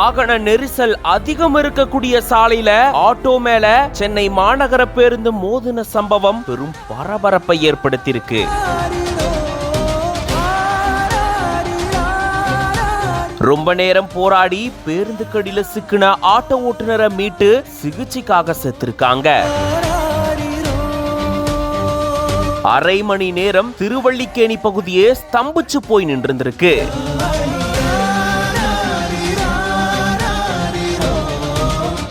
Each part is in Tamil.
வாகன நெரிசல் அதிகம் இருக்கக்கூடிய சாலையில ஆட்டோ மேல சென்னை மாநகர பேருந்து மோதின சம்பவம் பெரும் பரபரப்பை ஏற்படுத்தியிருக்கு. ரொம்ப நேரம் போராடி பேருந்துக்கடியில சிக்கின ஆட்டோ ஓட்டுநரை மீட்டு சிகிச்சைக்காக செத்துருக்காங்க. அரை மணி நேரம் திருவள்ளிக்கேணி பகுதியே ஸ்தம்பிச்சு போய் நின்றிருக்கு.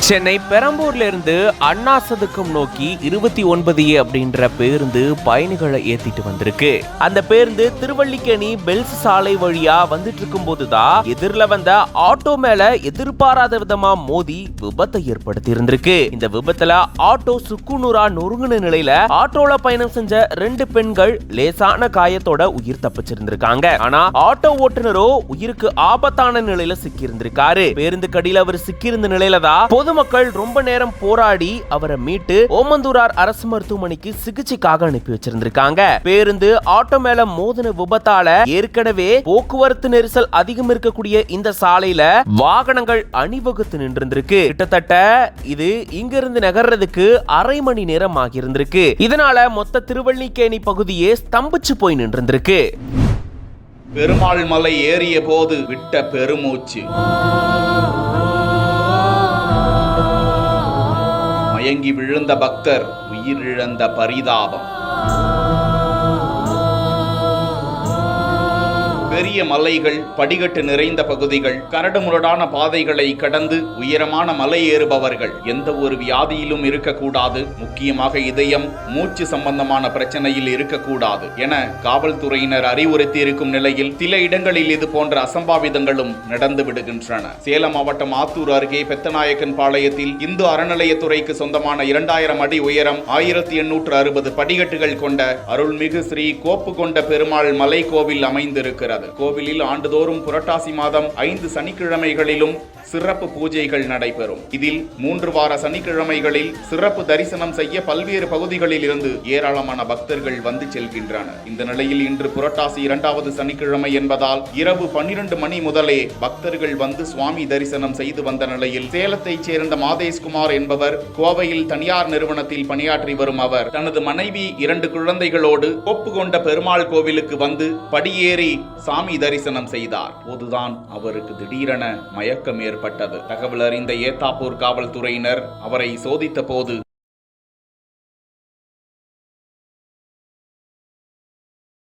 சென்னை பெரம்பூர்ல இருந்து அண்ணா சதுக்கம் நோக்கி 29A அப்படின்ற பேருந்து பயணிகளை ஏத்திட்டு வந்திருக்கு. அந்த பேருந்து திருவள்ளிக்கேணி பெல்ஸ் சாலை வழியா வந்துட்டு இருக்கும் போதுதான் எதிரில வந்த ஆட்டோ மேல எதிர்பாராத விதமா மோதி விபத்தை ஏற்படுத்தி இருந்திருக்கு. இந்த விபத்துல ஆட்டோ சுக்குநூறா நொறுங்கின நிலையில ஆட்டோல பயணம் செஞ்ச 2 பெண்கள் லேசான காயத்தோட உயிர் தப்பிச்சிருந்திருக்காங்க. ஆனா ஆட்டோ ஓட்டுநரோ உயிருக்கு ஆபத்தான நிலையில சிக்கி இருந்திருக்காரு. பேருந்து கடியில அவர் சிக்கி இருந்த நிலையில தான் பொதுமக்கள் ரொம்ப நேரம் போராடி அவரை மீட்டு ஓமந்தூரார் அரசு மருத்துவமனைக்கு சிகிச்சைக்காக அனுப்பி வச்சிருந்திருக்காங்க. பேருந்து ஆட்டோ மேல மோதின விபத்தால ஏற்கனவே போக்குவரத்து நெரிசல் அதிகம் இருக்கக்கூடிய இந்த சாலையில வாகனங்கள் அணிவகுத்து நின்றிருக்கு. கிட்டத்தட்ட இது இங்கிருந்து நகர்றதுக்கு அரை மணி நேரம் ஆகியிருந்திருக்கு. இதனால மொத்த திருவள்ளிக்கேணி பகுதியே ஸ்தம்பிச்சு போய் நின்றிருக்கு. பெருமாள் மலை ஏறிய போது விட்ட பெருமூச்சு, மயங்கி விழுந்த பக்தர் உயிரிழந்த பரிதாபம். பெரிய மலைகள், படிகட்டு நிறைந்த பகுதிகள், கரடுமுரடான பாதைகளை கடந்து உயரமான மலை ஏறுபவர்கள் எந்த ஒரு வியாதியிலும் இருக்கக்கூடாது, முக்கியமாக இதயம், மூச்சு சம்பந்தமான பிரச்சனையில் இருக்கக்கூடாது என காவல்துறையினர் அறிவுறுத்தி இருக்கும் நிலையில் சில இடங்களில் இது போன்ற அசம்பாவிதங்களும் நடந்து விடுகின்றன. சேலம் மாவட்டம் ஆத்தூர் அருகே பெத்தநாயக்கன் பாளையத்தில் இந்து அறநிலையத்துறைக்கு சொந்தமான 2000 அடி உயரம் 1860 படிகட்டுகள் கொண்ட அருள்மிகு ஸ்ரீ கோப்பு கொண்ட பெருமாள் மலை கோவில் அமைந்திருக்கிறது. கோவிலில் ஆண்டுதோறும் புரட்டாசி மாதம் 5 சனிக்கிழமைகளிலும் சிறப்பு பூஜைகள் நடைபெறும். இதில் 3 வார சனிக்கிழமைகளில் சிறப்பு தரிசனம் செய்ய பல்வேறு பகுதிகளில் இருந்து ஏராளமான பக்தர்கள் வந்து செல்கின்றனர். இந்த நிலையில் இன்று புரட்டாசி 2வது சனிக்கிழமை என்பதால் இரவு 12 மணி முதலே பக்தர்கள் வந்து சுவாமி தரிசனம் செய்து வந்த நிலையில் சேலத்தைச் சேர்ந்த மாதேஷ்குமார் என்பவர் கோவையில் தனியார் நிறுவனத்தில் பணியாற்றி வரும் அவர் தனது மனைவி 2 குழந்தைகளோடு கோப்பு கொண்ட பெருமாள் கோவிலுக்கு வந்து படியேறி சாமி தரிசனம் செய்தார். போதுதான் அவருக்கு திடீரென மயக்கம் ஏற்பட்டது. தகவல் அறிந்த ஏத்தாப்பூர் காவல்துறையினர் அவரை சோதித்த போது